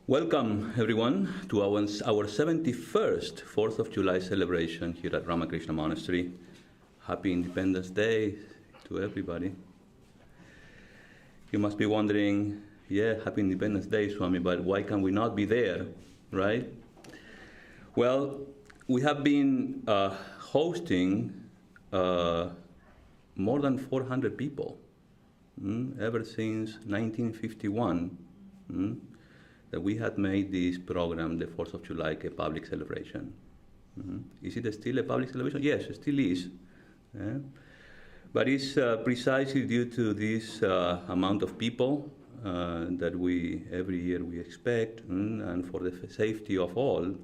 Welcome, everyone, to our 71st 4th of July celebration here at Ramakrishna Monastery. Happy Independence Day to everybody. You must be wondering, yeah, Happy Independence Day, Swami, but why can we not be there, right? Well, we have been hosting more than 400 people ever since 1951. That we had made this program, the 4th of July, a public celebration. Is it still a public celebration? Yes, it still is. But it's precisely due to this amount of people that we, every year we expect, and for the safety of all,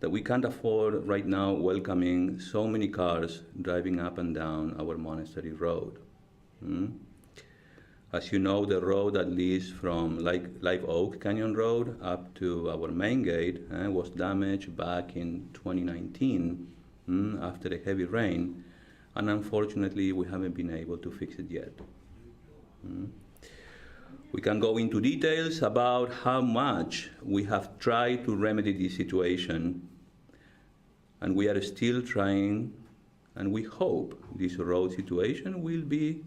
that we can't afford right now welcoming so many cars driving up and down our monastery road. As you know, the road that leads from Live Oak Canyon Road up to our main gate was damaged back in 2019 after a heavy rain, and unfortunately we haven't been able to fix it yet. We can go into details about how much we have tried to remedy this situation, and we are still trying, and we hope this road situation will be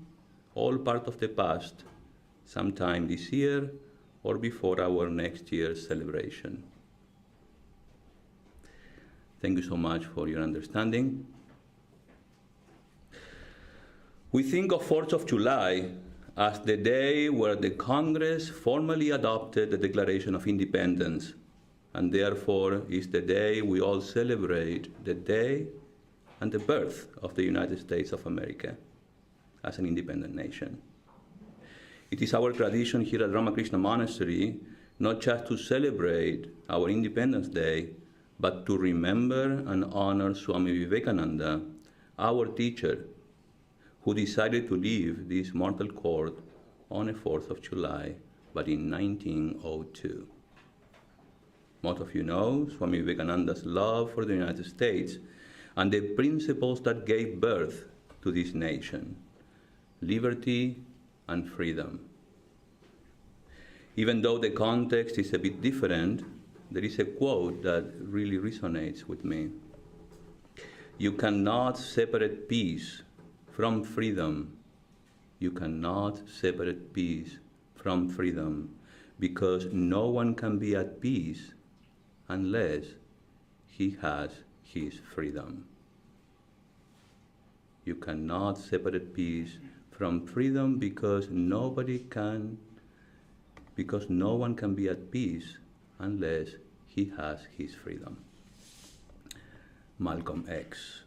all part of the past, sometime this year or before our next year's celebration. Thank you so much for your understanding. We think of 4th of July as the day where the Congress formally adopted the Declaration of Independence, and therefore is the day we all celebrate the day and the birth of the United States of America as an independent nation. It is our tradition here at Ramakrishna Monastery not just to celebrate our Independence Day, but to remember and honor Swami Vivekananda, our teacher, who decided to leave this mortal court on the 4th of July, but in 1902. Most of you know Swami Vivekananda's love for the United States and the principles that gave birth to this nation: liberty and freedom. Even though the context is a bit different, there is a quote that really resonates with me. You cannot separate peace from freedom. You cannot separate peace from freedom, because no one can be at peace unless he has his freedom. You cannot separate peace from freedom, because no one can be at peace unless he has his freedom. Malcolm X.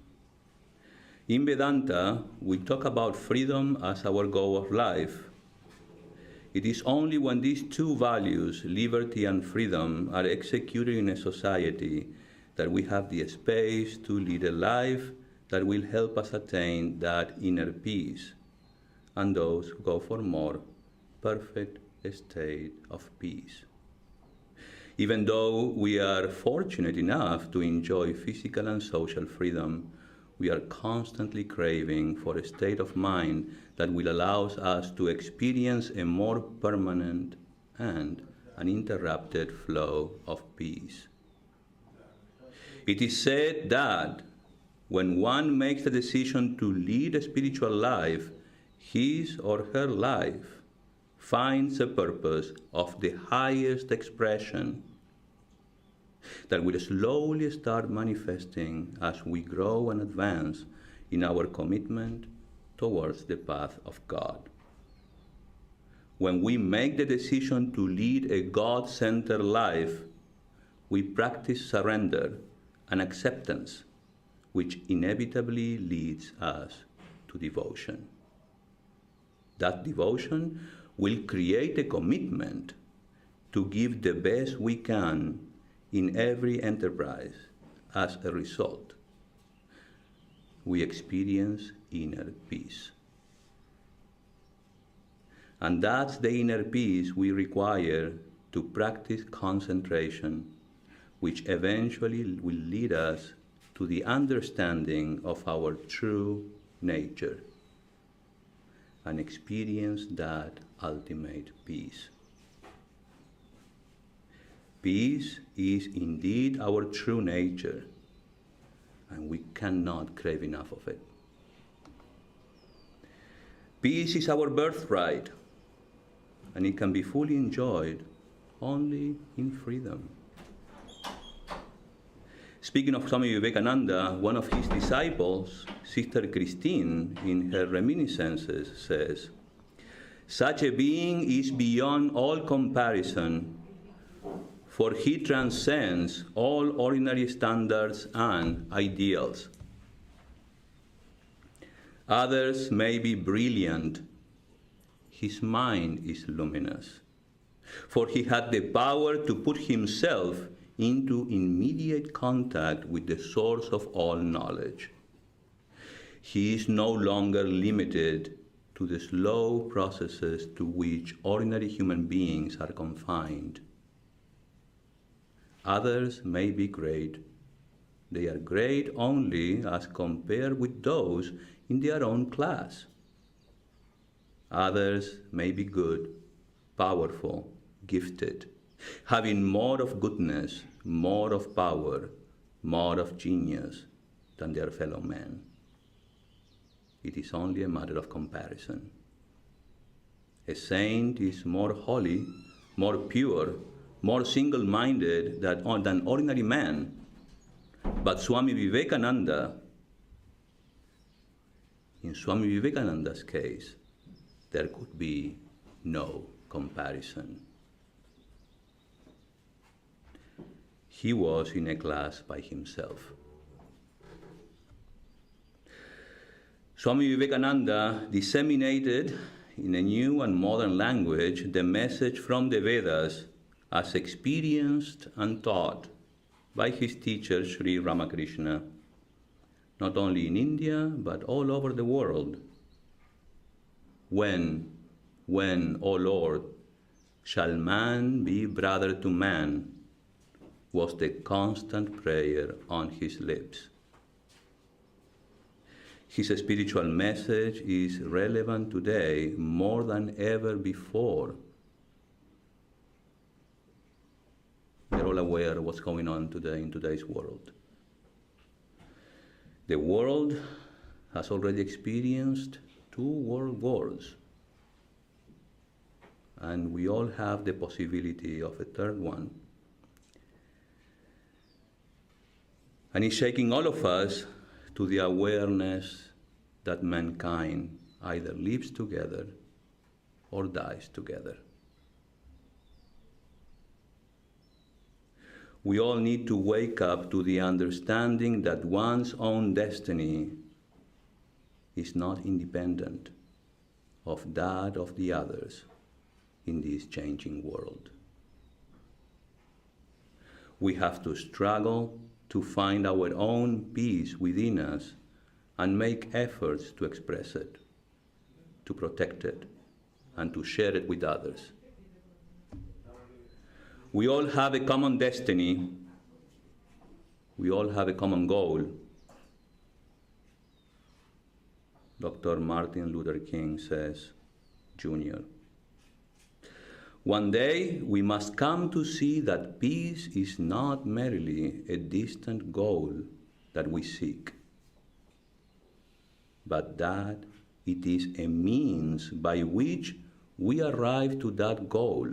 In Vedanta, we talk about freedom as our goal of life. It is only when these two values, liberty and freedom, are executed in a society that we have the space to lead a life that will help us attain that inner peace, and those who go for more perfect state of peace. Even though we are fortunate enough to enjoy physical and social freedom, we are constantly craving for a state of mind that will allow us to experience a more permanent and uninterrupted flow of peace. It is said that when one makes the decision to lead a spiritual life, his or her life finds a purpose of the highest expression that will slowly start manifesting as we grow and advance in our commitment towards the path of God. When we make the decision to lead a God-centered life, we practice surrender and acceptance, which inevitably leads us to devotion. That devotion will create a commitment to give the best we can in every enterprise. As a result, we experience inner peace. And that's the inner peace we require to practice concentration, which eventually will lead us to the understanding of our true nature and experience that ultimate peace. Peace is indeed our true nature, and we cannot crave enough of it. Peace is our birthright, and it can be fully enjoyed only in freedom. Speaking of Swami Vivekananda, one of his disciples, Sister Christine, in her reminiscences says, "Such a being is beyond all comparison, for he transcends all ordinary standards and ideals. Others may be brilliant. His mind is luminous, for he had the power to put himself into immediate contact with the source of all knowledge. He is no longer limited to the slow processes to which ordinary human beings are confined. Others may be great. They are great only as compared with those in their own class. Others may be good, powerful, gifted, having more of goodness, more of power, more of genius than their fellow men. It is only a matter of comparison. A saint is more holy, more pure, more single-minded than ordinary man. But Swami Vivekananda, in Swami Vivekananda's case, there could be no comparison. He was in a class by himself. Swami Vivekananda disseminated in a new and modern language the message from the Vedas as experienced and taught by his teacher Sri Ramakrishna, not only in India but all over the world. When, O Lord, shall man be brother to man, was the constant prayer on his lips. His spiritual message is relevant today more than ever before. We're all aware of what's going on today in today's world. The world has already experienced 2 world wars, and we all have the possibility of a third one. And it's shaking all of us to the awareness that mankind either lives together or dies together. We all need to wake up to the understanding that one's own destiny is not independent of that of the others in this changing world. We have to struggle to find our own peace within us and make efforts to express it, to protect it, and to share it with others. We all have a common destiny. We all have a common goal. Dr. Martin Luther King says, Jr., one day we must come to see that peace is not merely a distant goal that we seek, but that it is a means by which we arrive to that goal.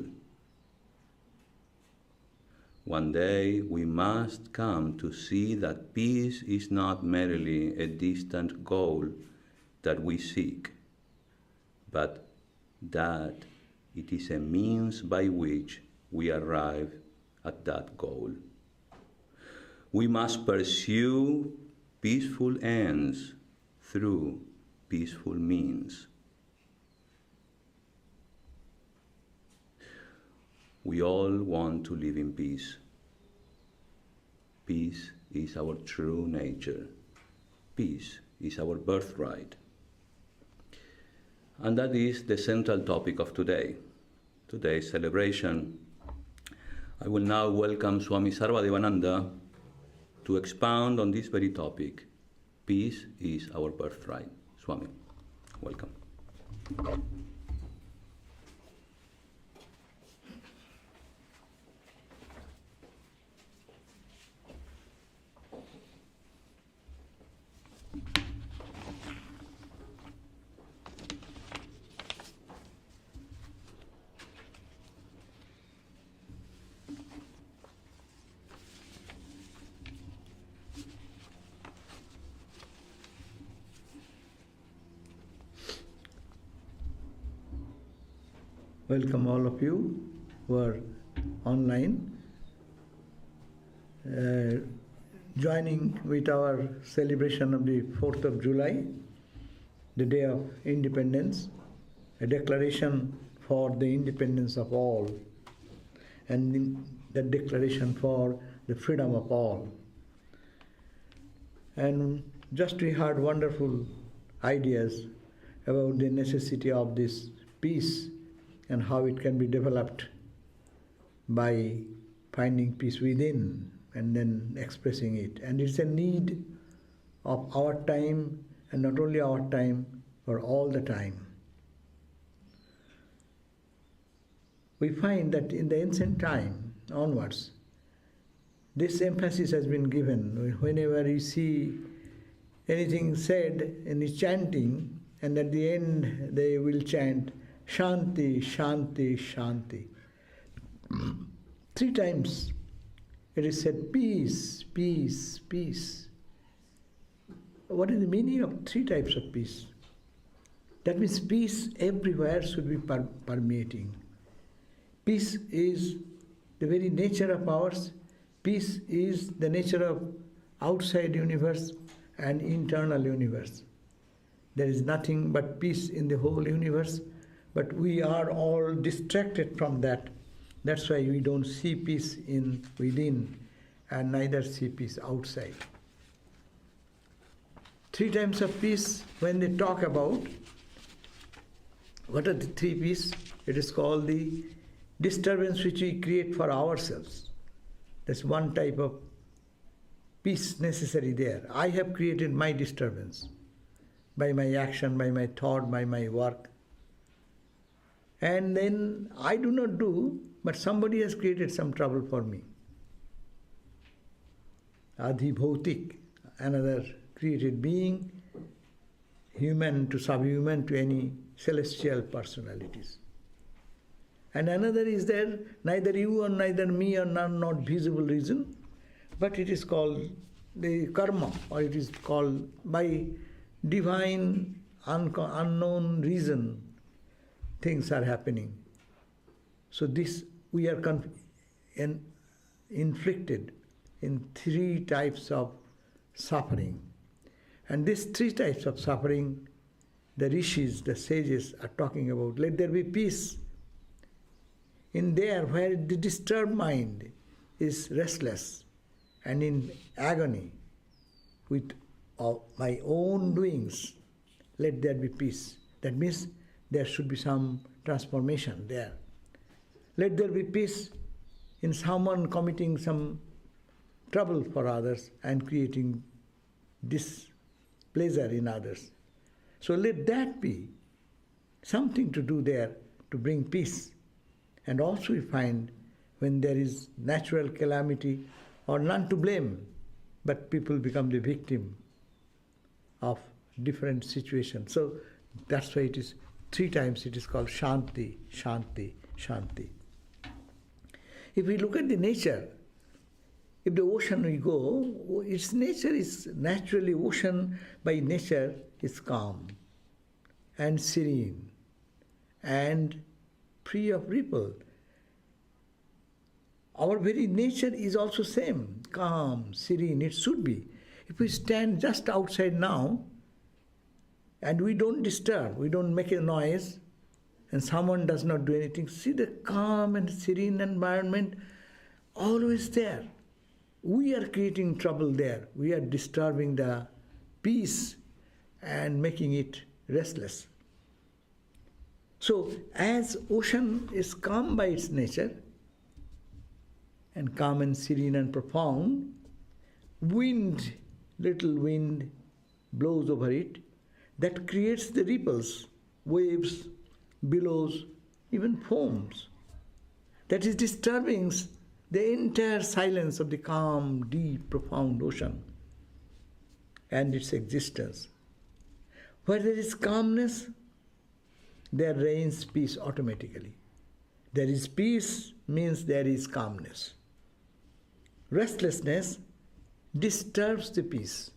One day we must come to see that peace is not merely a distant goal that we seek, but that it is a means by which we arrive at that goal. We must pursue peaceful ends through peaceful means. We all want to live in peace. Peace is our true nature. Peace is our birthright. And that is the central topic of today's celebration. I will now welcome Swami Sarvadevananda to expound on this very topic. Peace is our birthright. Swami, welcome. Welcome all of you who are online, joining with our celebration of the 4th of July, the Day of Independence, a declaration for the independence of all, and the declaration for the freedom of all. And just we heard wonderful ideas about the necessity of this peace and how it can be developed by finding peace within and then expressing it. And it's a need of our time, and not only our time, but all the time. We find that in the ancient time onwards, this emphasis has been given. Whenever you see anything said in the chanting, and at the end they will chant, Shanti, Shanti, Shanti. 3 times it is said, peace, peace, peace. What is the meaning of 3 types of peace? That means peace everywhere should be permeating. Peace is the very nature of ours. Peace is the nature of outside universe and internal universe. There is nothing but peace in the whole universe. But we are all distracted from that. That's why we don't see peace within and neither see peace outside. 3 times of peace, when they talk about, what are the 3 peace? It is called the disturbance which we create for ourselves. That's one type of peace necessary there. I have created my disturbance by my action, by my thought, by my work. And then I do not do, but somebody has created some trouble for me. Adhibhautik, another created being, human to subhuman to any celestial personalities. And another is there, neither you or neither me or not visible reason, but it is called the karma, or it is called by divine unknown reason. Things are happening. So this we are inflicted in 3 types of suffering. And these 3 types of suffering, the rishis, the sages are talking about. Let there be peace. In there where the disturbed mind is restless and in agony with my own doings, let there be peace. That means there should be some transformation there. Let there be peace in someone committing some trouble for others and creating displeasure in others. So let that be something to do there to bring peace. And also we find when there is natural calamity or none to blame, but people become the victim of different situations. So that's why it is 3 times it is called Shanti, Shanti, Shanti. If we look at the nature, if the ocean we go, its nature is naturally, ocean by nature is calm and serene and free of ripple. Our very nature is also same, calm, serene, it should be. If we stand just outside now, and we don't disturb, we don't make a noise, and someone does not do anything, see the calm and serene environment always there. We are creating trouble there. We are disturbing the peace and making it restless. So as ocean is calm by its nature, and calm and serene and profound, little wind blows over it, that creates the ripples, waves, billows, even foams. That is disturbing the entire silence of the calm, deep, profound ocean and its existence. Where there is calmness, there reigns peace automatically. There is peace means there is calmness. Restlessness disturbs the peace.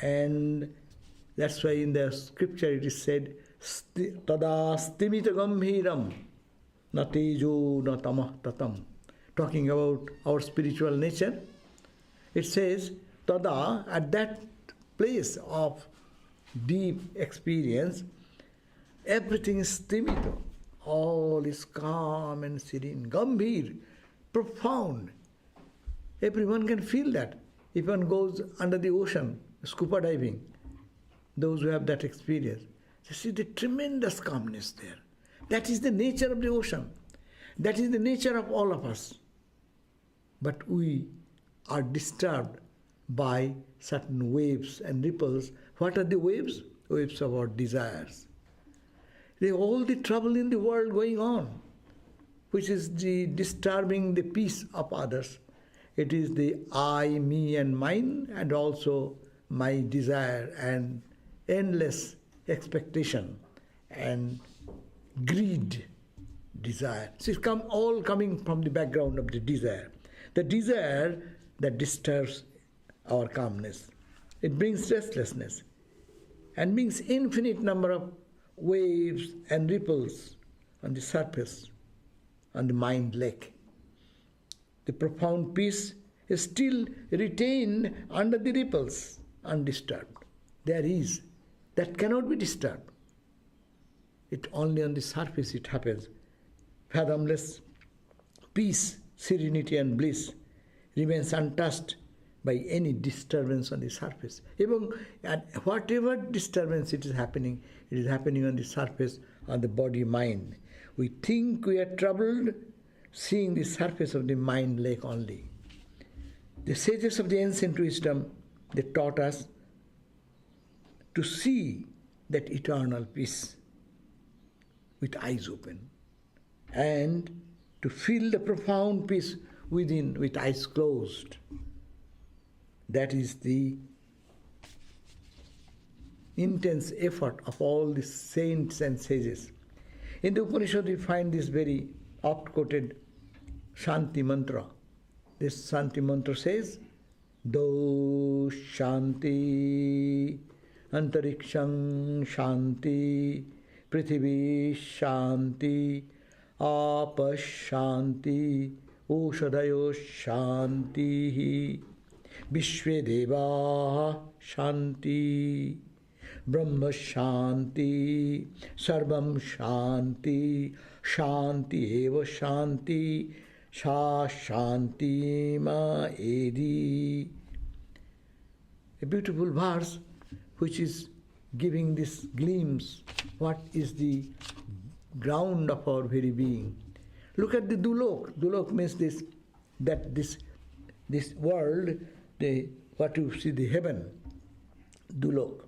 And that's why in the scripture it is said, Tada stimita gambhiram, na tejo na tamah tatam. Talking about our spiritual nature, it says, Tada, at that place of deep experience, everything is stimito. All is calm and serene. Gambhir, profound. Everyone can feel that. If one goes under the ocean, scuba diving, those who have that experience, they see the tremendous calmness there. That is the nature of the ocean. That is the nature of all of us. But we are disturbed by certain waves and ripples. What are the waves? Waves of our desires. All the trouble in the world going on, which is disturbing the peace of others. It is the I, me and mine, and also my desire and endless expectation and greed, desire. So it's all coming from the background of the desire. The desire that disturbs our calmness. It brings restlessness and brings infinite number of waves and ripples on the surface, on the mind lake. The profound peace is still retained under the ripples, undisturbed. There is. That cannot be disturbed. It only on the surface it happens. Fathomless peace, serenity and bliss remains untouched by any disturbance on the surface. Even whatever disturbance it is happening on the surface, on the body-mind. We think we are troubled, seeing the surface of the mind lake only. The sages of the ancient wisdom, they taught us to see that eternal peace with eyes open and to feel the profound peace within with eyes closed. That is the intense effort of all the saints and sages. In the Upanishad we find this very oft-quoted Shanti mantra. This Shanti mantra says, Do Shanti, Antariksham Shanti, Prithivi Shanti, Apa Shanti, Oshadayo Shanti, Vishve Deva Shanti, Brahma Shanti, Sarvam Shanti, Shanti Eva Shanti, Sha Shanti Ma Edi. A beautiful verse which is giving this glimpse, what is the ground of our very being. Look at the Dulok. Dulok means this world, what you see, the heaven, Dulok.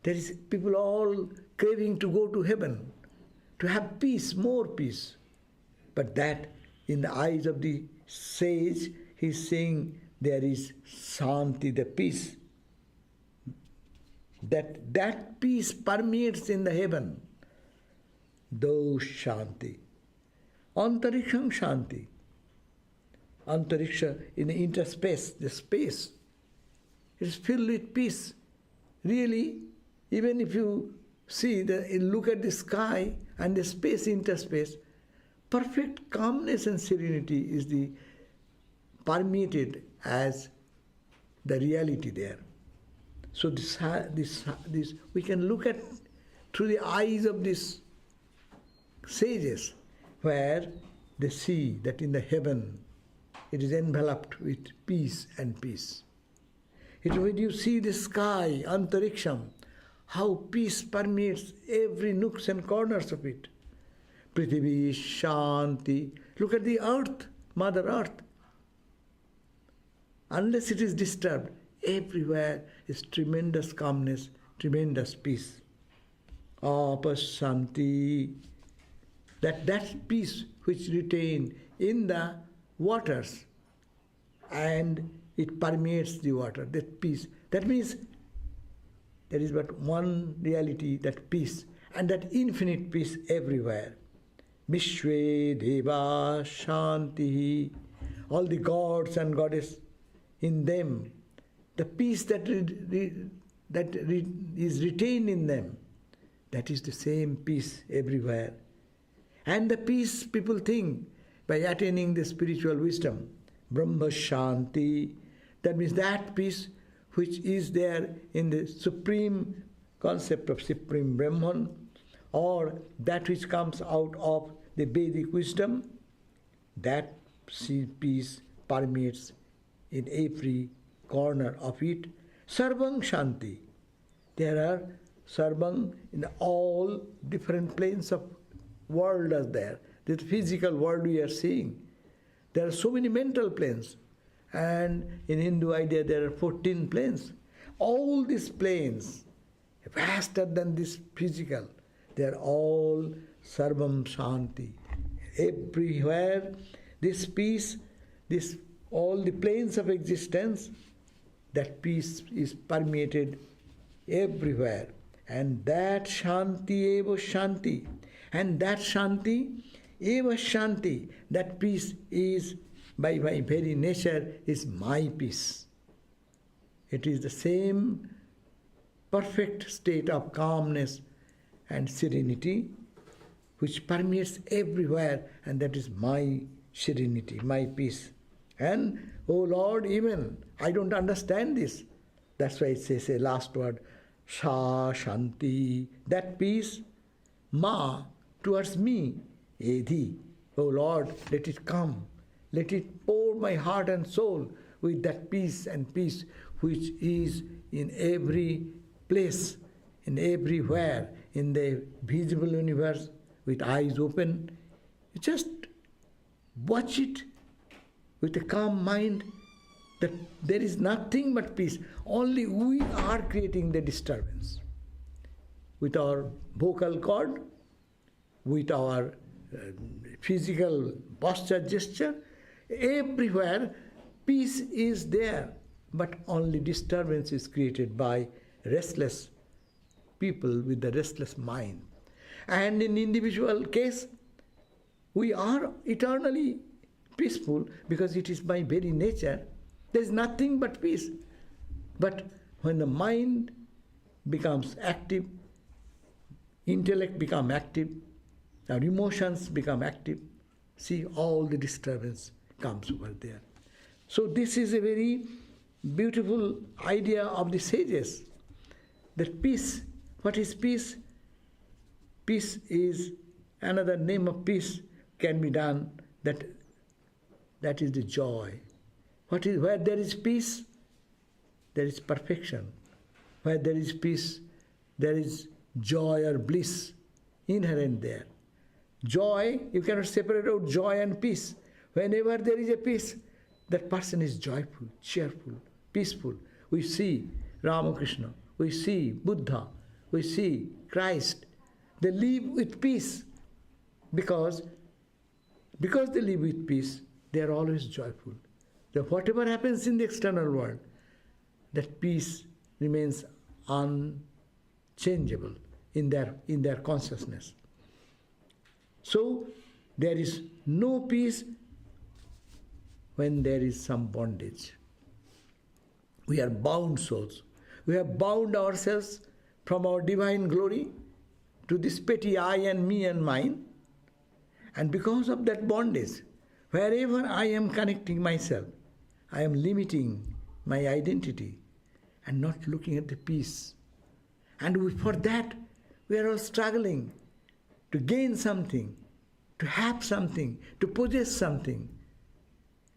There is people all craving to go to heaven, to have peace, more peace. But that, in the eyes of the sage, he is saying there is Shanti, the peace. That peace permeates in the heaven. Do Shanti. Antariksham Shanti. Antariksha, in the interspace, the space, is filled with peace. Really, even if you look at the sky and the space, interspace, perfect calmness and serenity is the permeated as the reality there. So this we can look at through the eyes of these sages, where they see that in the heaven it is enveloped with peace and peace. When you see the sky, antariksham, how peace permeates every nooks and corners of it. Prithvi, Shanti. Look at the earth, Mother Earth. Unless it is disturbed, everywhere is tremendous calmness, tremendous peace. Apashanti. That peace which retained in the waters, and it permeates the water, that peace. That means there is but one reality, that peace, and that infinite peace everywhere. Vishwe Deva Shanti. All the gods and goddesses, in them, the peace that is retained in them, that is the same peace everywhere. And the peace people think by attaining the spiritual wisdom, Brahma Shanti, that means that peace which is there in the supreme concept of Supreme Brahman, or that which comes out of the Vedic wisdom, that peace permeates in every corner of it. Sarvang Shanti. There are Sarvang in all different planes of world are there. The physical world we are seeing. There are so many mental planes. And in Hindu idea there are 14 planes. All these planes, vaster than this physical, they are all Sarvam Shanti. Everywhere this peace, all the planes of existence, that peace is permeated everywhere. And that Shanti eva Shanti. And that Shanti eva Shanti, that peace is, by my very nature, is my peace. It is the same perfect state of calmness and serenity which permeates everywhere, and that is my serenity, my peace. And, oh Lord, even I don't understand this. That's why it says a last word, Sha Shanti, that peace, Ma, towards me, Edhi. Oh Lord, let it come. Let it pour my heart and soul with that peace and peace which is in every place, in everywhere, in the visible universe, with eyes open. You just watch it with a calm mind, that there is nothing but peace. Only we are creating the disturbance. With our vocal cord, with our physical posture, gesture, everywhere peace is there, but only disturbance is created by restless people with the restless mind. And in individual case, we are eternally peaceful because it is my very nature. There is nothing but peace. But when the mind becomes active, intellect becomes active, our emotions become active, see, all the disturbance comes over there. So this is a very beautiful idea of the sages, that peace. What is peace? Peace is another name of peace can be done, that is the joy. Where there is peace, there is perfection. Where there is peace, there is joy or bliss inherent there. Joy, you cannot separate out joy and peace. Whenever there is a peace, that person is joyful, cheerful, peaceful. We see Ramakrishna, we see Buddha, we see Christ. They live with peace because they live with peace, they are always joyful. That whatever happens in the external world, that peace remains unchangeable in their consciousness. So there is no peace when there is some bondage. We are bound souls. We have bound ourselves from our divine glory to this petty I and me and mine. And because of that bondage, wherever I am connecting myself, I am limiting my identity and not looking at the peace. And for that, We are all struggling to gain something, to have something, to possess something.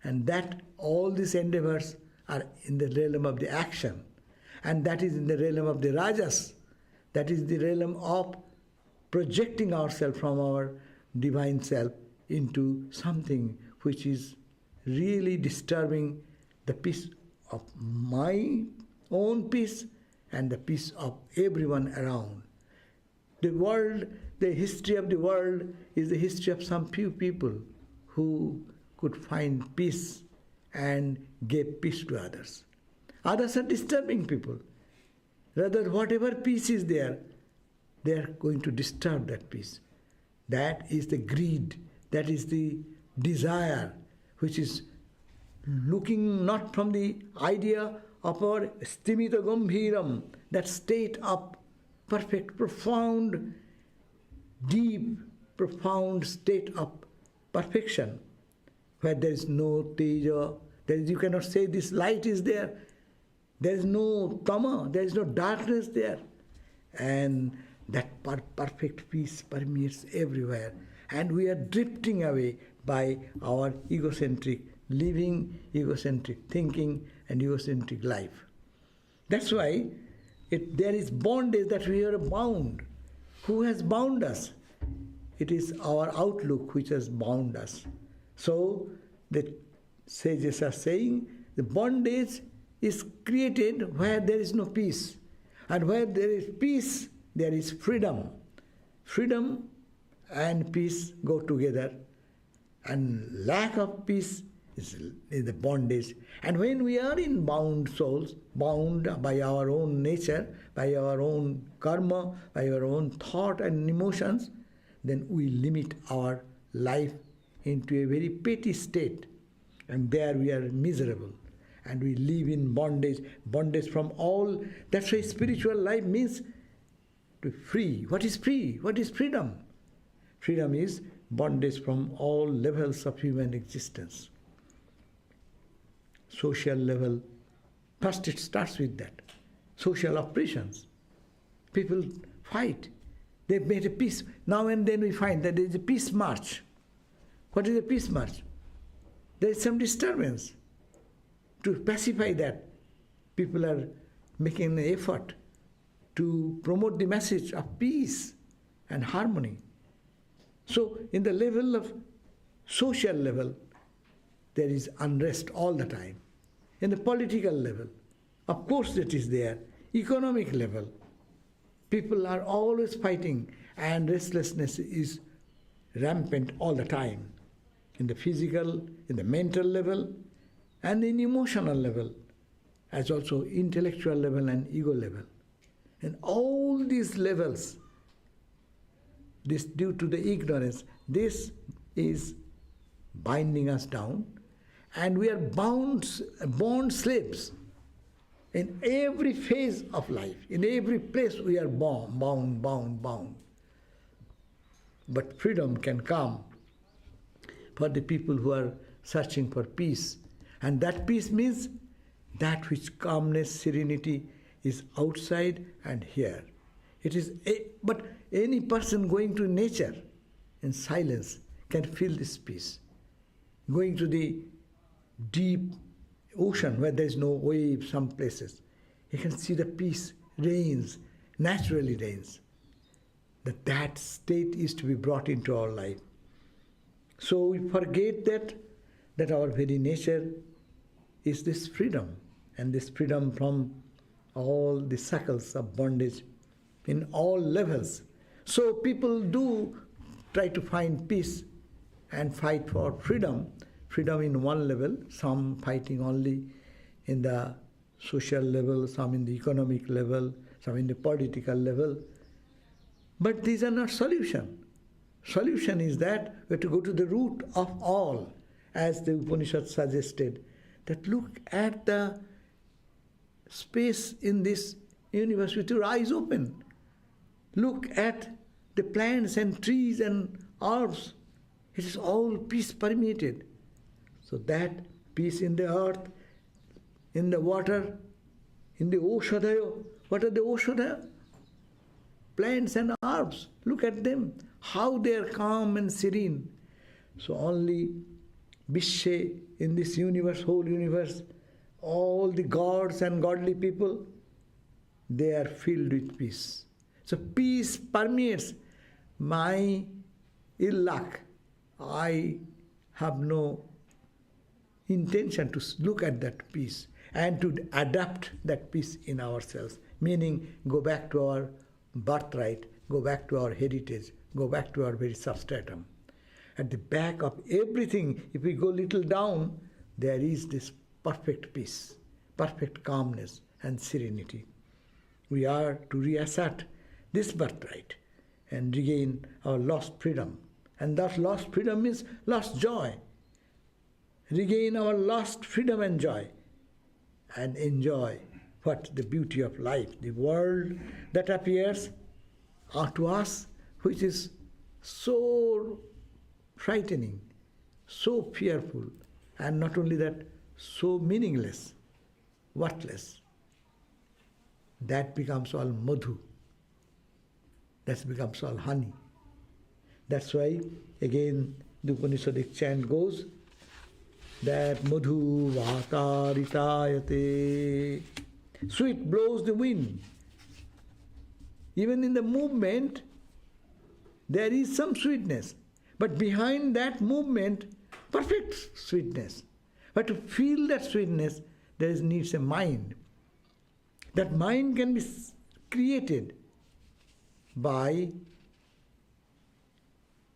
And that all these endeavors are in the realm of the action. And that is in the realm of the rajas. That is the realm of projecting ourselves from our divine self into something which is really disturbing the peace of my own peace and the peace of everyone around. The world, the history of the world is the history of some few people who could find peace and gave peace to others. Others are disturbing people. Rather, whatever peace is there, they are going to disturb that peace. That is the greed, that is the desire, which is looking not from the idea of our stimita gambhiram, that state of perfect, profound, deep, profound state of perfection, where there is no teja, you cannot say this light is there, there is no tama, there is no darkness there. And that perfect peace permeates everywhere. And we are drifting away by our egocentric living, egocentric thinking, and egocentric life. That's why there is bondage, that we are bound. Who has bound us? It is our outlook which has bound us. So the sages are saying the bondage is created where there is no peace. And where there is peace, there is freedom. Freedom and peace go together. And lack of peace is the bondage. And when we are in bound souls, bound by our own nature, by our own karma, by our own thought and emotions, then we limit our life into a very petty state. And there we are miserable. And we live in bondage, bondage from all. That's why spiritual life means to free. What is free? What is freedom? Freedom is bondage from all levels of human existence. Social level, first it starts with that. Social oppressions. People fight. They've made a peace. Now and then we find that there is a peace march. What is a peace march? There is some disturbance. To pacify that, people are making an effort to promote the message of peace and harmony. So in the level of social level, there is unrest all the time. In the political level, of course that is there. Economic level, people are always fighting, and restlessness is rampant all the time. In the physical, in the mental level, and in emotional level, as also intellectual level and ego level. And all these levels, this due to the ignorance, this is binding us down, and we are bound slaves. In every phase of life, in every place we are bound. But freedom can come for the people who are searching for peace. And that peace means that which calmness, serenity is outside and here. It is, but any person going to nature in silence can feel this peace. Going to the deep ocean where there is no wave, some places, you can see the peace reigns, naturally reigns. That state is to be brought into our life. So we forget that our very nature is this freedom, and this freedom from all the shackles of bondage in all levels. So people do try to find peace and fight for freedom. Freedom in one level, some fighting only in the social level, some in the economic level, some in the political level. But these are not solution. Solution is that we have to go to the root of all, as the Upanishad suggested, that look at the space in this universe with your eyes open. Look at the plants and trees and herbs. It is all peace permeated. So that peace in the earth, in the water, in the Oshadaya. What are the Oshadaya? plants and herbs. Look at them, how they are calm and serene. So only Vishe in this universe, whole universe, all the gods and godly people, they are filled with peace. So peace permeates my ill luck. I have no intention to look at that peace and to adapt that peace in ourselves, meaning go back to our birthright, go back to our heritage, go back to our very substratum. At the back of everything, if we go little down, there is this perfect peace, perfect calmness and serenity. We are to reassert this birthright and regain our lost freedom. And that lost freedom means lost joy. Regain our lost freedom and joy, and enjoy what? The beauty of life, the world that appears to us, which is so frightening, so fearful, and not only that, so meaningless, worthless. That becomes all madhu. That becomes all honey. That's why, again, the Upanishadic chant goes that madhu vakaritayate. Sweet blows the wind. Even in the movement, there is some sweetness. But behind that movement, perfect sweetness. But to feel that sweetness, there needs a mind. That mind can be created by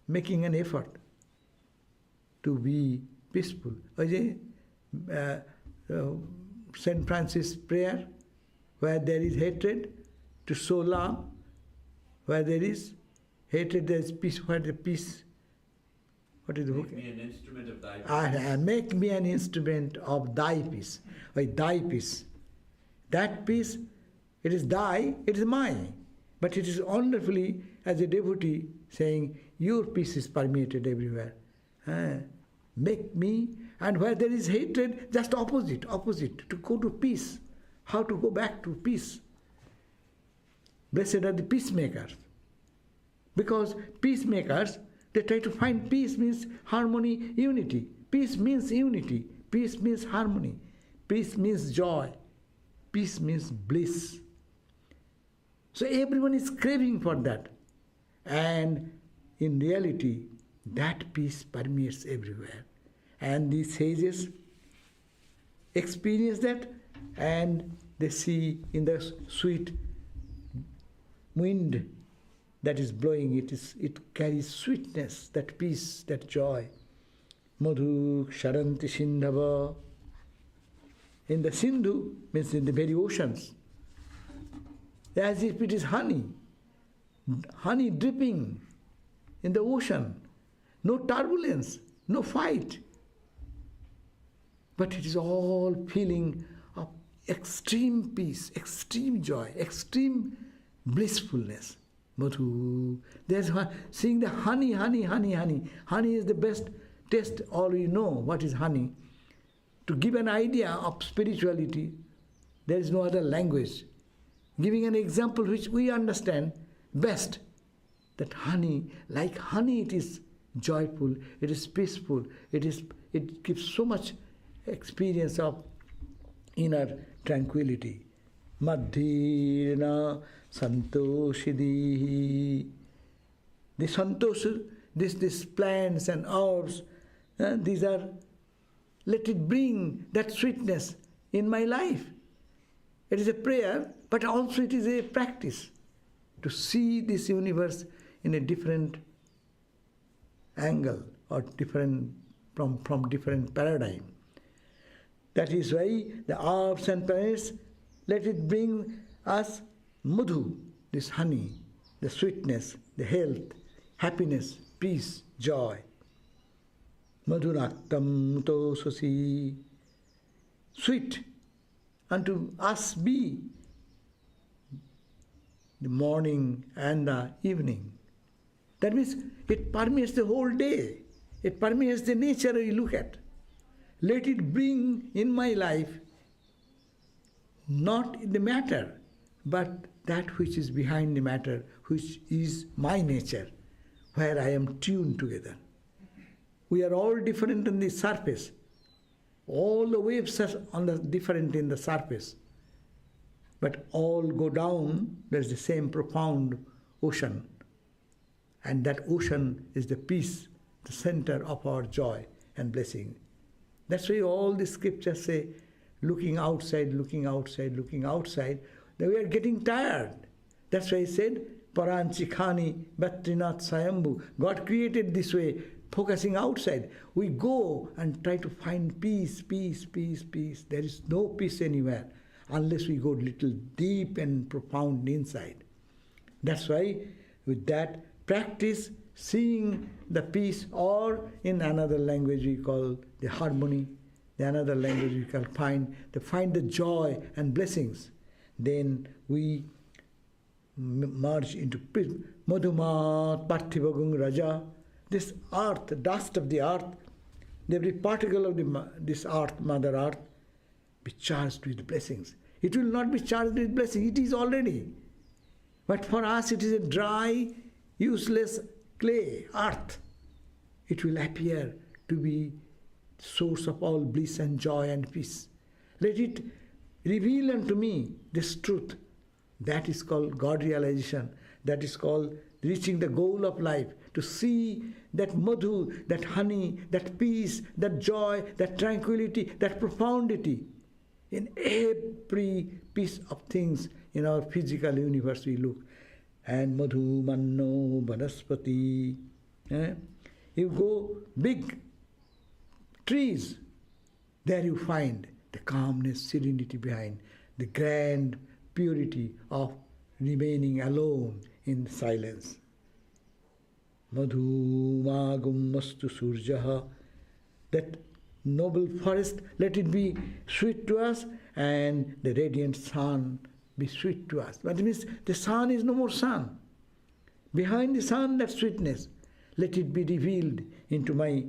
making an effort to be peaceful. St. Francis' prayer, where there is hatred, to show love. Where there is hatred, there is peace. Where the peace, what is the book? Make me an instrument of thy peace. Make me an instrument of thy peace. By thy peace. That peace, it is thy, it is mine. But it is wonderfully, as a devotee, saying, your peace is permeated everywhere. Make me, and where there is hatred, just opposite, to go to peace. How to go back to peace? Blessed are the peacemakers. Because peacemakers, they try to find peace means harmony, unity. Peace means unity. Peace means harmony. Peace means joy. Peace means bliss. So everyone is craving for that. And in reality, that peace permeates everywhere. And the sages experience that, and they see in the sweet wind that is blowing, it carries sweetness, that peace, that joy. Madhu ksharanti sindhava. In the Sindhu, means in the very oceans, as if it is honey dripping in the ocean. No turbulence, no fight. But it is all feeling of extreme peace, extreme joy, extreme blissfulness. Madhu. There's seeing the honey. Honey is the best taste. All you know what is honey. To give an idea of spirituality, there is no other language. Giving an example which we understand best, that honey, like honey, it is joyful, it is peaceful, it gives so much experience of inner tranquility. Madhirna santoshidi. The santosh, these plants and herbs, these are, let it bring that sweetness in my life. It is a prayer, but also it is a practice to see this universe in a different angle or different from different paradigm. That is why the herbs and plants, let it bring us madhu, this honey, the sweetness, the health, happiness, peace, joy. Madhuraktam tosasi. Sweet unto us be the morning and the evening. That means it permeates the whole day. It permeates the nature you look at. Let it bring in my life not the matter, but that which is behind the matter, which is my nature, where I am tuned together. We are all different on the surface. All the waves are different in the surface. But all go down, there's the same profound ocean. And that ocean is the peace, the center of our joy and blessing. That's why all the scriptures say, looking outside, looking outside, looking outside, that we are getting tired. That's why he said, Paranchikhani Bhatrinath Sayambhu. God created this way, focusing outside. We go and try to find peace, peace, peace, peace. There is no peace anywhere unless we go little deep and profound inside. That's why with that practice, seeing the peace, or in another language we call the harmony, the another language we can find the joy and blessings. Then we merge into peace. Madhumat Parthivagung Raja. This earth, the dust of the earth, every particle of this earth, Mother Earth, be charged with blessings. It will not be charged with blessings, it is already. But for us it is a dry, useless clay, earth. It will appear to be source of all bliss and joy and peace. Let it reveal unto me this truth. That is called God realization. That is called reaching the goal of life. To see that madhu, that honey, that peace, that joy, that tranquility, that profundity in every piece of things in our physical universe we look. And madhu manno banaspati. You go big trees, there you find the calmness, serenity behind, the grand purity of remaining alone in silence. Madhu magum mastu surjaha. That noble forest, let it be sweet to us, and the radiant sun be sweet to us. But it means the sun is no more sun. Behind the sun, that sweetness, let it be revealed into my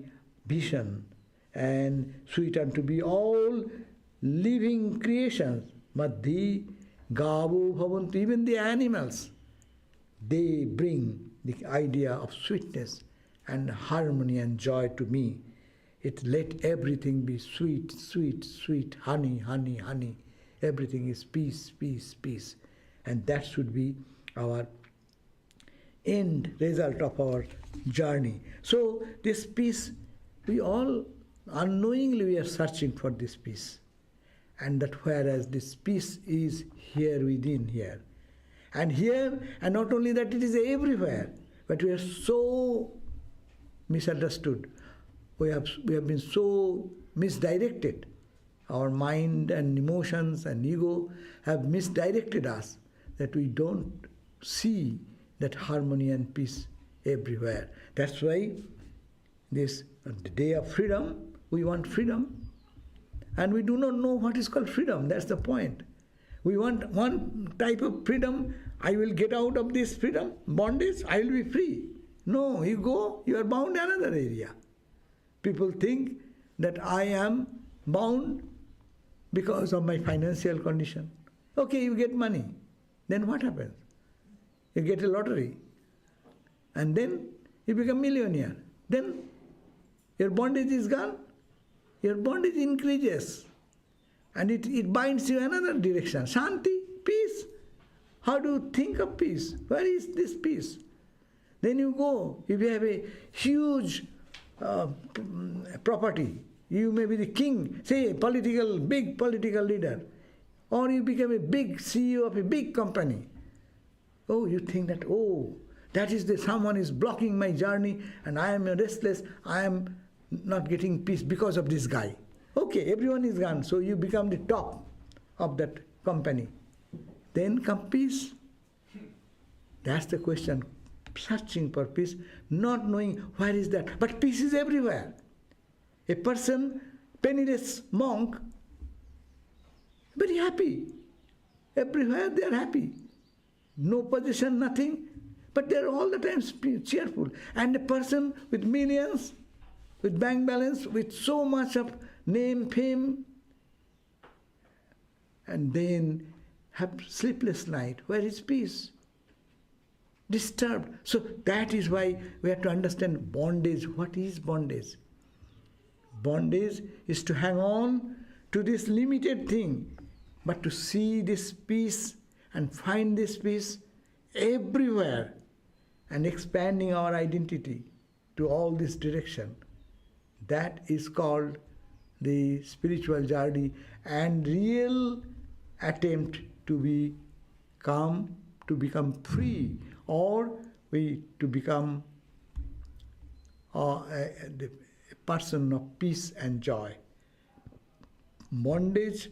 vision, and sweet unto be all living creations. Madhi gavu bhavantu, even the animals, they bring the idea of sweetness and harmony and joy to me. Let everything be sweet, sweet, sweet, honey, honey, honey. Everything is peace, peace, peace. And that should be our end result of our journey. So this peace, we all unknowingly we are searching for this peace. And that whereas this peace is here within here. And here, and not only that, it is everywhere, but we are so misunderstood. We have been so misdirected. Our mind and emotions and ego have misdirected us that we don't see that harmony and peace everywhere. That's why this the day of freedom, we want freedom. And we do not know what is called freedom. That's the point. We want one type of freedom. I will get out of this freedom, bondage, I will be free. No, you go, you are bound in another area. People think that I am bound because of my financial condition. Okay, you get money. Then what happens? You get a lottery. And then you become millionaire. Then your bondage is gone. Your bondage increases. And it binds you another direction. Shanti, peace. How do you think of peace? Where is this peace? Then you go. If you have a huge property, you may be the king, say a big political leader, or you become a big CEO of a big company. Oh, you think that, that is someone is blocking my journey and I am restless, I am not getting peace because of this guy. Okay, everyone is gone, so you become the top of that company. Then come peace. That's the question. Searching for peace, not knowing where is that. But peace is everywhere. A person, penniless monk, very happy. Everywhere they are happy. No possession, nothing. But they are all the time cheerful. And a person with millions, with bank balance, with so much of name, fame, and then have sleepless night. Where is peace? Disturbed. So that is why we have to understand bondage. What is bondage? Bondage is to hang on to this limited thing, but to see this peace and find this peace everywhere and expanding our identity to all this direction. That is called the spiritual journey and real attempt to be calm, to become free, or to become the person of peace and joy. Bondage,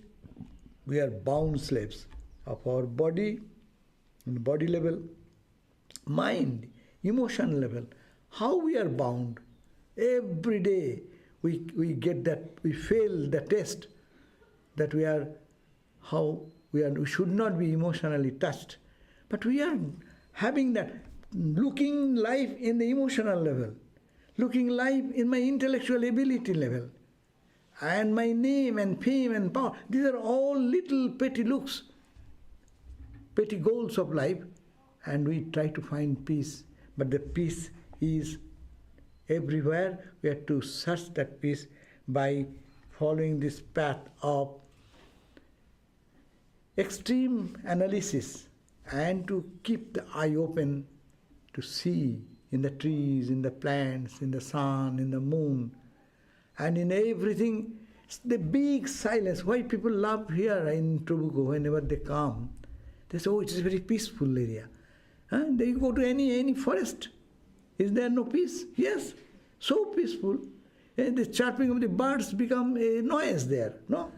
we are bound slaves of our body, in body level, mind, emotion level. How we are bound? Every day we get that, we fail the test that we should not be emotionally touched. But we are having that, looking life in the emotional level, looking life in my intellectual ability level, and my name and fame and power. These are all little petty looks, petty goals of life, and we try to find peace. But the peace is everywhere. We have to search that peace by following this path of extreme analysis and to keep the eye open to see in the trees, in the plants, in the sun, in the moon, and in everything. The big silence. Why people love here in Trabuco whenever they come? They say, oh, it is a very peaceful area. They go to any forest. Is there no peace? Yes, so peaceful. And the chirping of the birds become a noise there, no?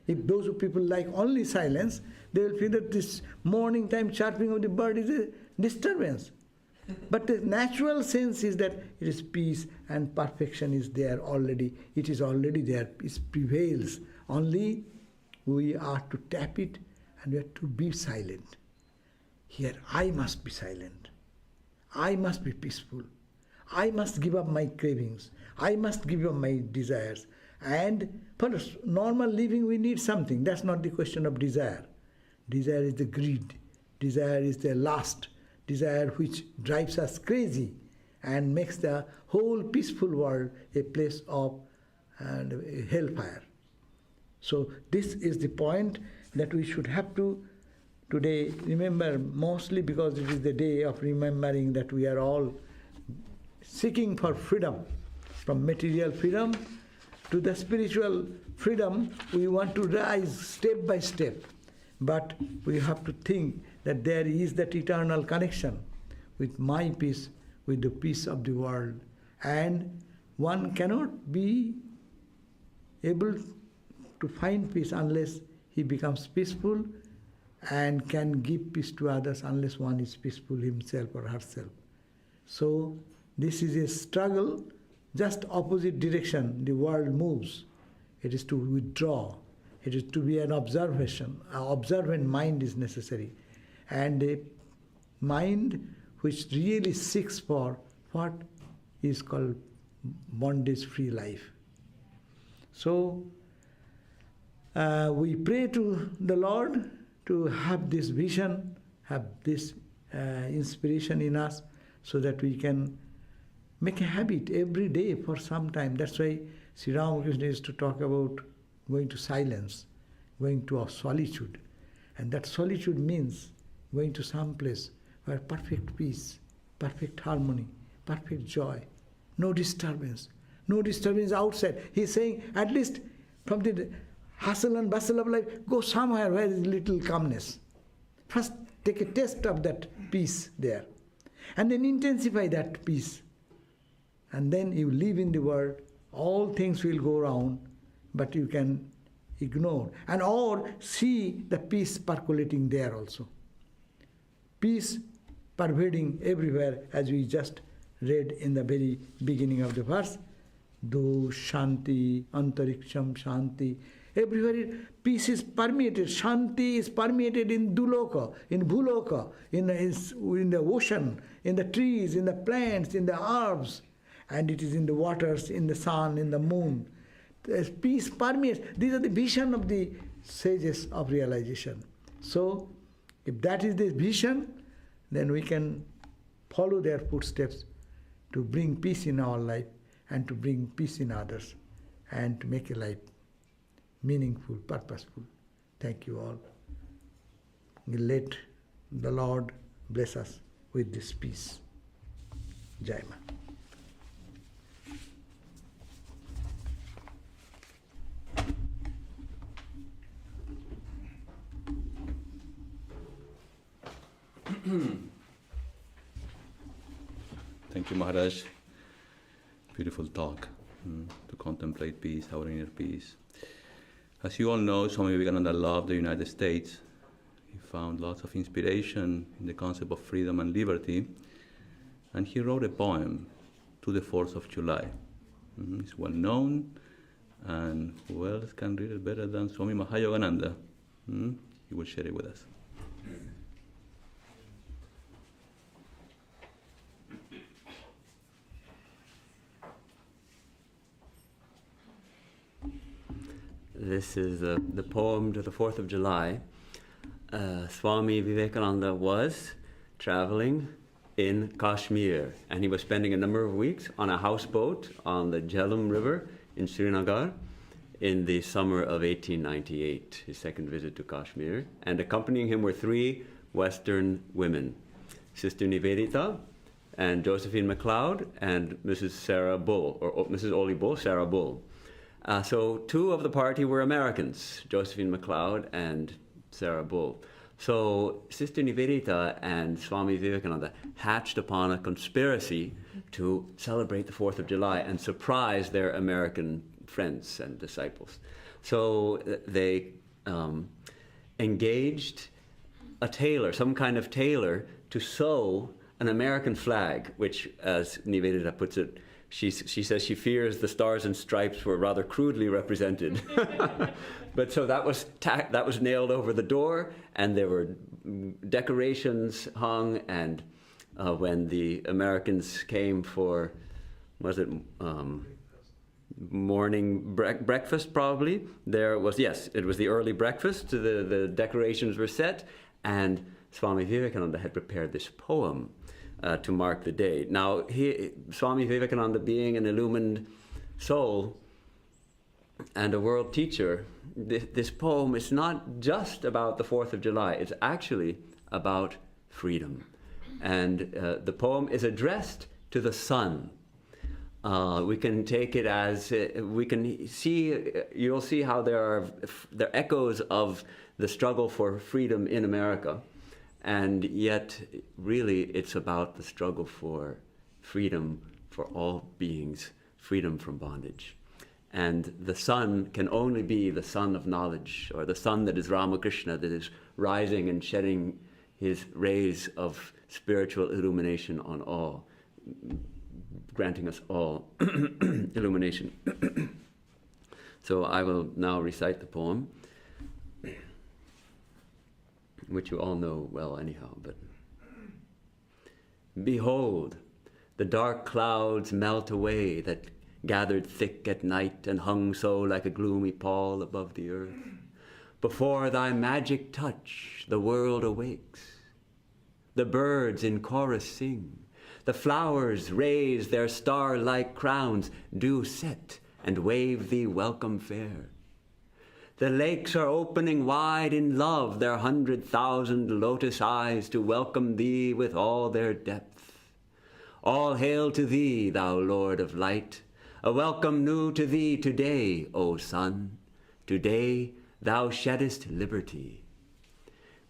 If those people like only silence, they will feel that this morning time chirping of the bird is a disturbance. But the natural sense is that it is peace and perfection is there already. It is already there. It prevails. Only we are to tap it and we have to be silent. Here, I must be silent. I must be peaceful. I must give up my cravings. I must give up my desires. And for normal living, we need something. That's not the question of desire. Desire is the greed. Desire is the lust. Desire which drives us crazy and makes the whole peaceful world a place of hellfire. So this is the point that we should have to today remember, mostly because it is the day of remembering that we are all seeking for freedom, from material freedom to the spiritual freedom. We want to rise step by step, but we have to think that there is that eternal connection with my peace, with the peace of the world. And one cannot be able to find peace unless he becomes peaceful, and can give peace to others unless one is peaceful himself or herself. So this is a struggle, just opposite direction the world moves. It is to withdraw. It is to be an observation. An observant mind is necessary. And a mind which really seeks for what is called bondage-free life. So we pray to the Lord to have this vision, have this inspiration in us, so that we can make a habit every day for some time. That's why Sri Ramakrishna used to talk about going to silence, going to a solitude. And that solitude means going to some place where perfect peace, perfect harmony, perfect joy, no disturbance outside. He's saying, at least from the hustle and bustle of life, go somewhere where there is little calmness. First, take a taste of that peace there, and then intensify that peace. And then you live in the world, all things will go around, but you can ignore, and or see the peace percolating there also. Peace pervading everywhere, as we just read in the very beginning of the verse. Do Shanti, Antariksham Shanti. Everywhere peace is permeated. Shanti is permeated in Duloka, in Bhuloka, in the ocean, in the trees, in the plants, in the herbs, and it is in the waters, in the sun, in the moon. Peace permeates. These are the vision of the sages of realization. So, if that is the vision, then we can follow their footsteps to bring peace in our life and to bring peace in others and to make a life meaningful, purposeful. Thank you all. Let the Lord bless us with this peace. Jai Ma. Thank you, Maharaj. Beautiful talk to contemplate peace, our inner peace. As you all know, Swami Vivekananda loved the United States. He found lots of inspiration in the concept of freedom and liberty, and he wrote a poem to the 4th of July. It's well known, and who else can read it better than Swami Mahayogananda? He will share it with us. This is the poem to the 4th of July. Swami Vivekananda was traveling in Kashmir, and he was spending a number of weeks on a houseboat on the Jhelum River in Srinagar in the summer of 1898, his second visit to Kashmir. And accompanying him were 3 Western women, Sister Nivedita and Josephine MacLeod and Mrs. Sarah Bull, or Mrs. Oli Bull, Sarah Bull. So 2 of the party were Americans, Josephine MacLeod and Sarah Bull. So Sister Nivedita and Swami Vivekananda hatched upon a conspiracy to celebrate the 4th of July and surprise their American friends and disciples. So they engaged a tailor, some kind of tailor, to sew an American flag, which, as Nivedita puts it, she says she fears the stars and stripes were rather crudely represented. But so that was nailed over the door, and there were decorations hung, and when the Americans came for, was it morning breakfast probably, there was, yes, it was the early breakfast, the decorations were set, and Swami Vivekananda had prepared this poem to mark the day. Now, Swami Vivekananda, being an illumined soul and a world teacher, this poem is not just about the 4th of July, it's actually about freedom. And the poem is addressed to the sun. We can take it as, we can see, you'll see how there are echoes of the struggle for freedom in America. And yet, really, it's about the struggle for freedom for all beings, freedom from bondage. And the sun can only be the sun of knowledge, or the sun that is Ramakrishna, that is rising and shedding his rays of spiritual illumination on all, granting us all illumination. So I will now recite the poem, which you all know well anyhow, but behold, the dark clouds melt away that gathered thick at night and hung so like a gloomy pall above the earth. Before thy magic touch, the world awakes. The birds in chorus sing. The flowers raise their star-like crowns, dew set and wave thee welcome fair. The lakes are opening wide in love their 100,000 lotus eyes to welcome thee with all their depth. All hail to thee, thou Lord of light, a welcome new to thee today, O sun. Today thou sheddest liberty.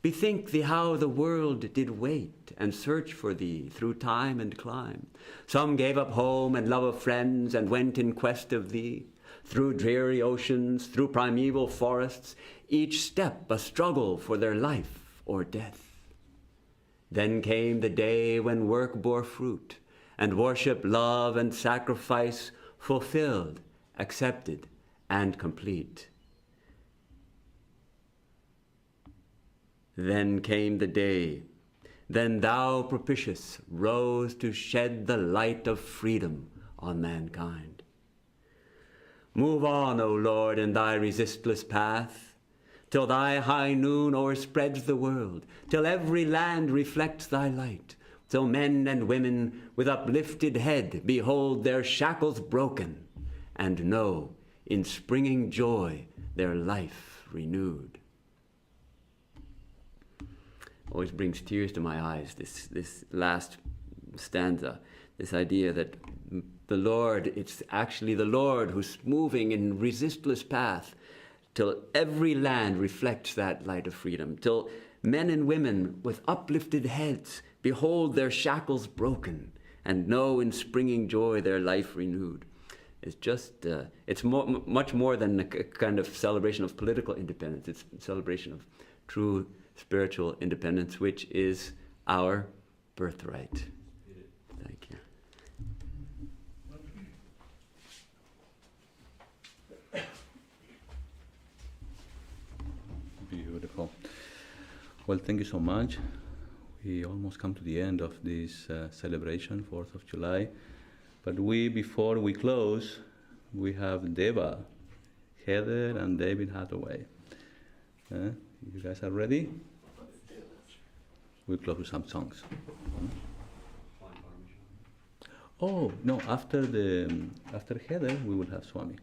Bethink thee how the world did wait and search for thee through time and clime. Some gave up home and love of friends and went in quest of thee. Through dreary oceans, through primeval forests, each step a struggle for their life or death. Then came the day when work bore fruit, and worship, love, and sacrifice fulfilled, accepted, and complete. Then came the day, then thou, propitious, rose to shed the light of freedom on mankind. Move on, O Lord, in thy resistless path. till thy high noon o'erspreads the world, till every land reflects thy light, till men and women with uplifted head behold their shackles broken, and know in springing joy their life renewed. Always brings tears to my eyes, this last stanza, this idea that the Lord, it's actually the Lord who's moving in resistless path till every land reflects that light of freedom, till men and women with uplifted heads behold their shackles broken and know in springing joy their life renewed. It's just, it's much more than a kind of celebration of political independence. It's a celebration of true spiritual independence, which is our birthright. Thank you. Beautiful. Well, thank you so much. We almost come to the end of this celebration, 4th of July. But before we close, we have Deva, Heather, and David Hathaway. You guys are ready? We'll close with some songs. Oh, no, after Heather, we will have Swami.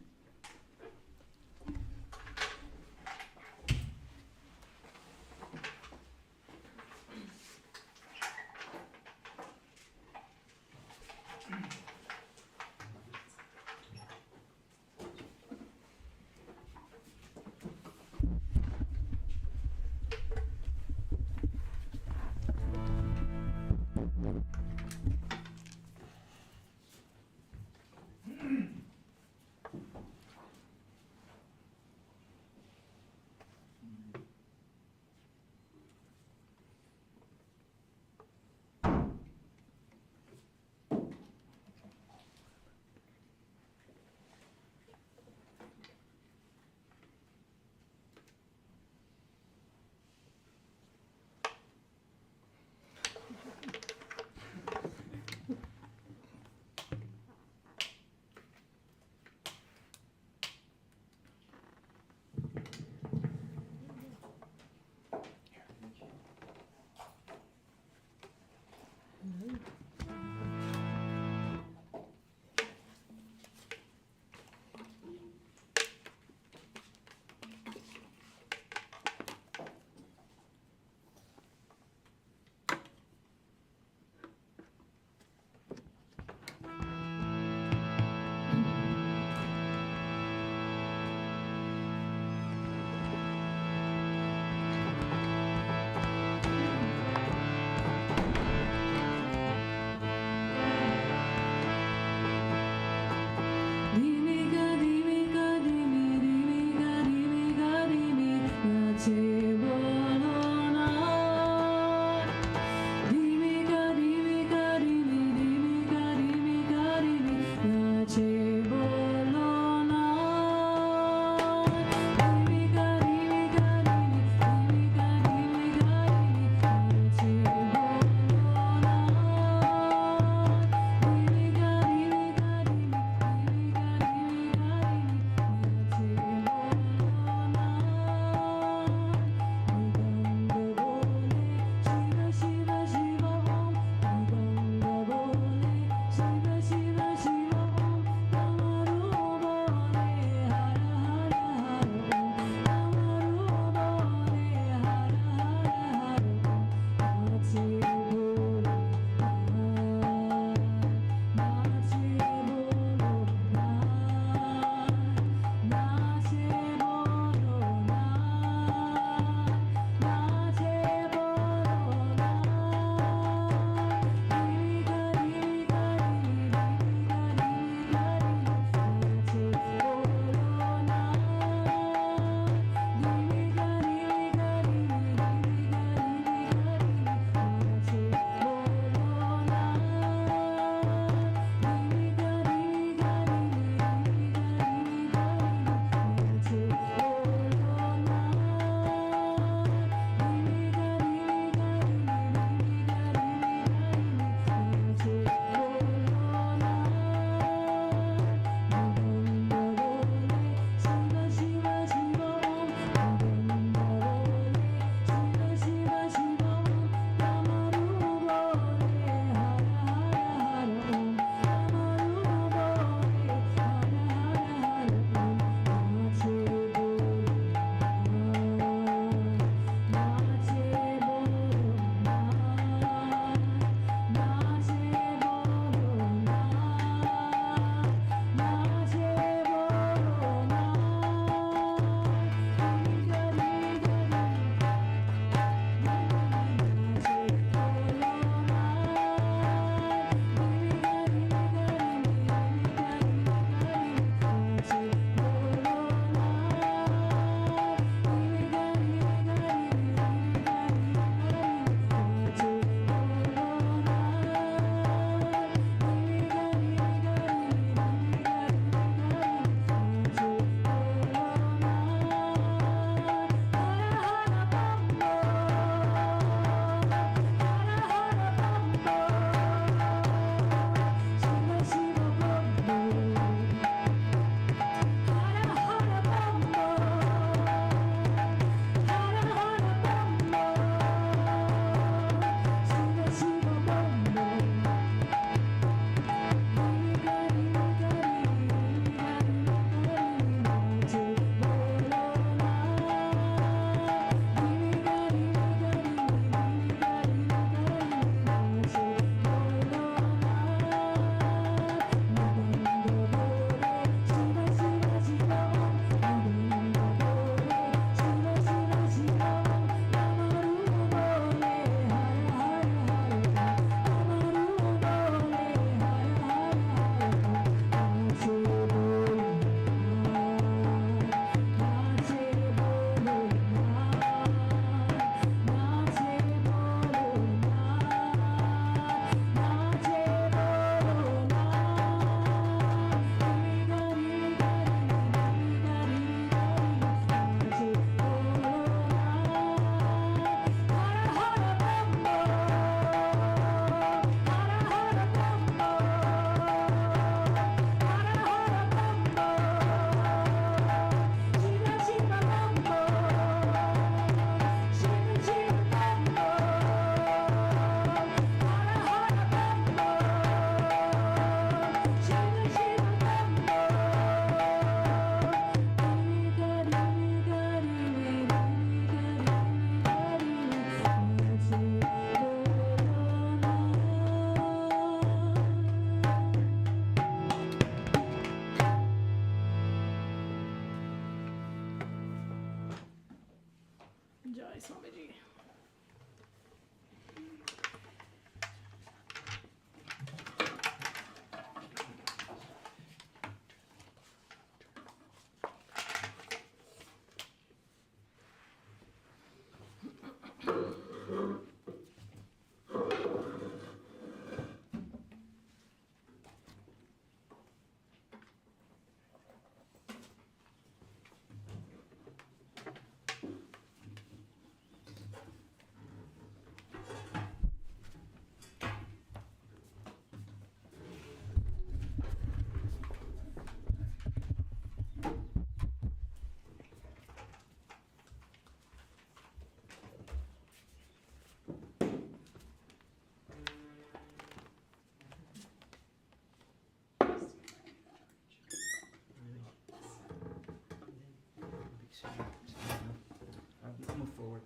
I'll move forward.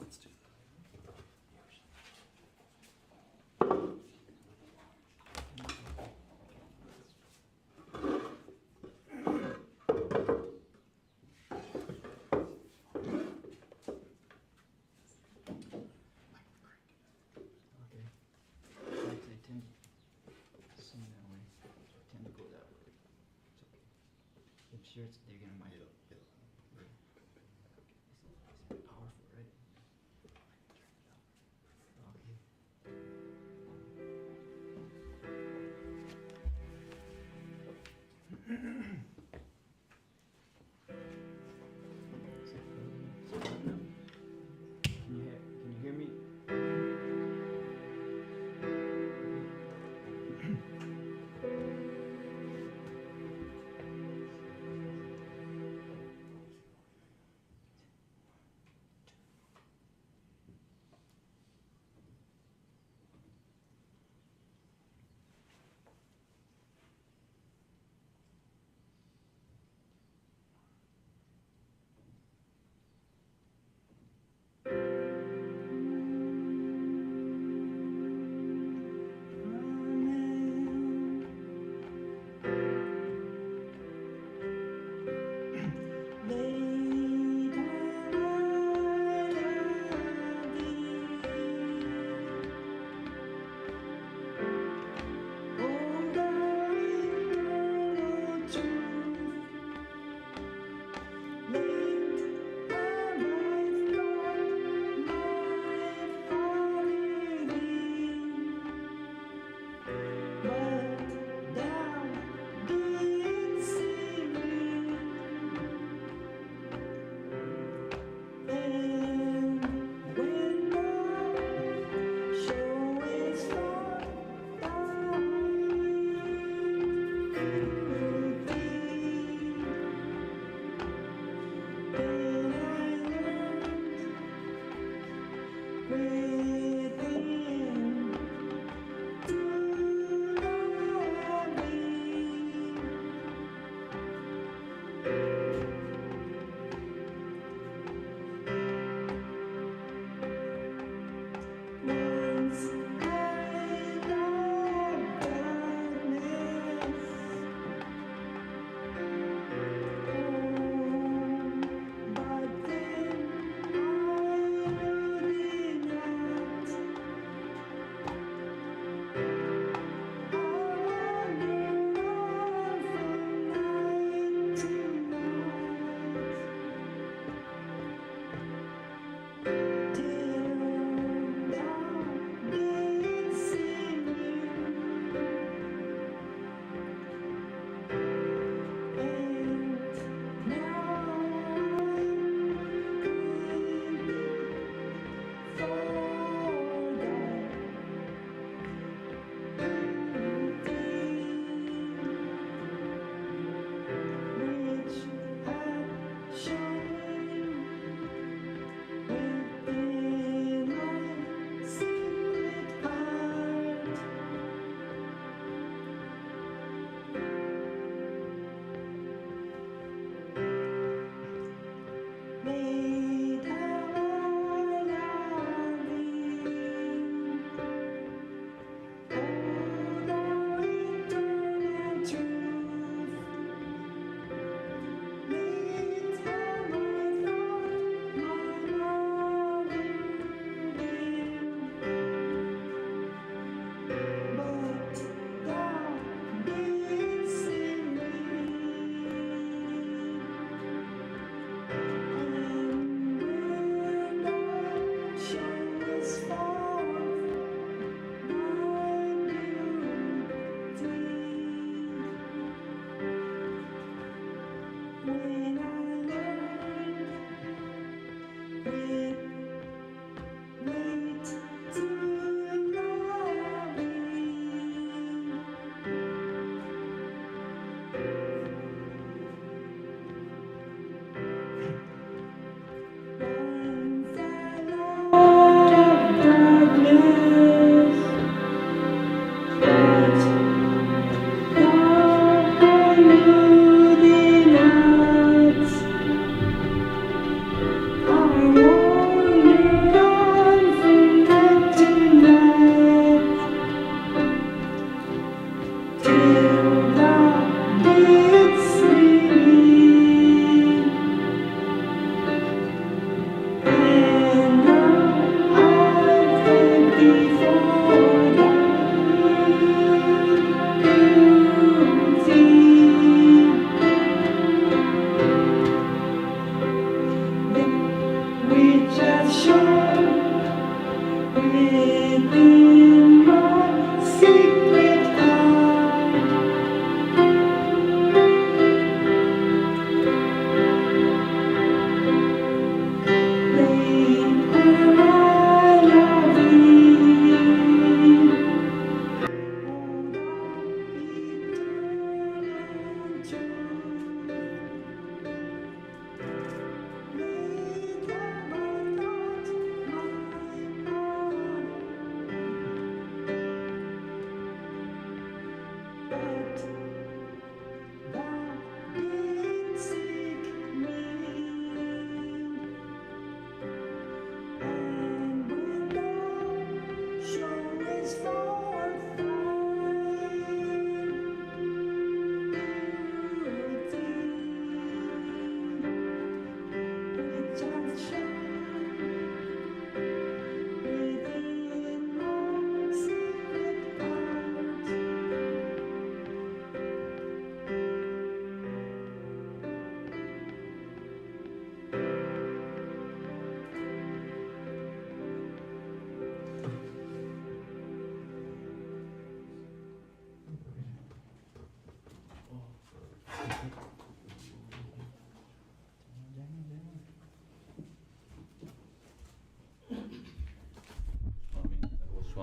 Let's do Okay. Actually, I tend to swing that way. I tend to go that way. It's okay. I'm sure they're gonna mind it. It's powerful, right? Okay. Is it loud enough? Can you hear me?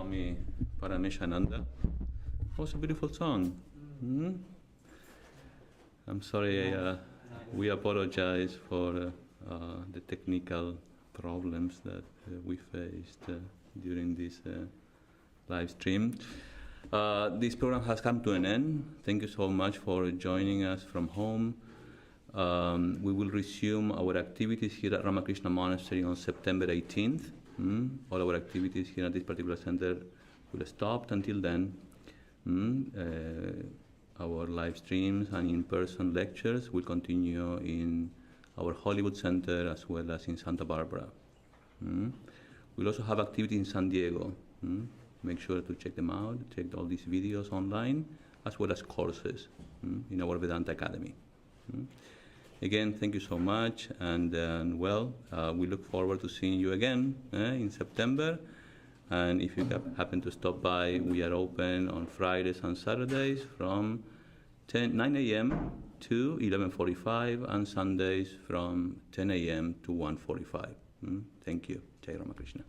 Swami Paraneshananda. It was a beautiful song. Mm? I'm sorry, we apologize for the technical problems that we faced during this live stream. This program has come to an end. Thank you so much for joining us from home. We will resume our activities here at Ramakrishna Monastery on September 18th. All our activities here at this particular center will stop until then. Our live streams and in-person lectures will continue in our Hollywood Center as well as in Santa Barbara. We'll also have activities in San Diego. Make sure to check them out, check all these videos online, as well as courses in our Vedanta Academy. Again, thank you so much, and we look forward to seeing you again in September. And if you happen to stop by, we are open on Fridays and Saturdays from 9 a.m. to 11:45, and Sundays from 10 a.m. to 1:45. Thank you. Jai Ramakrishna.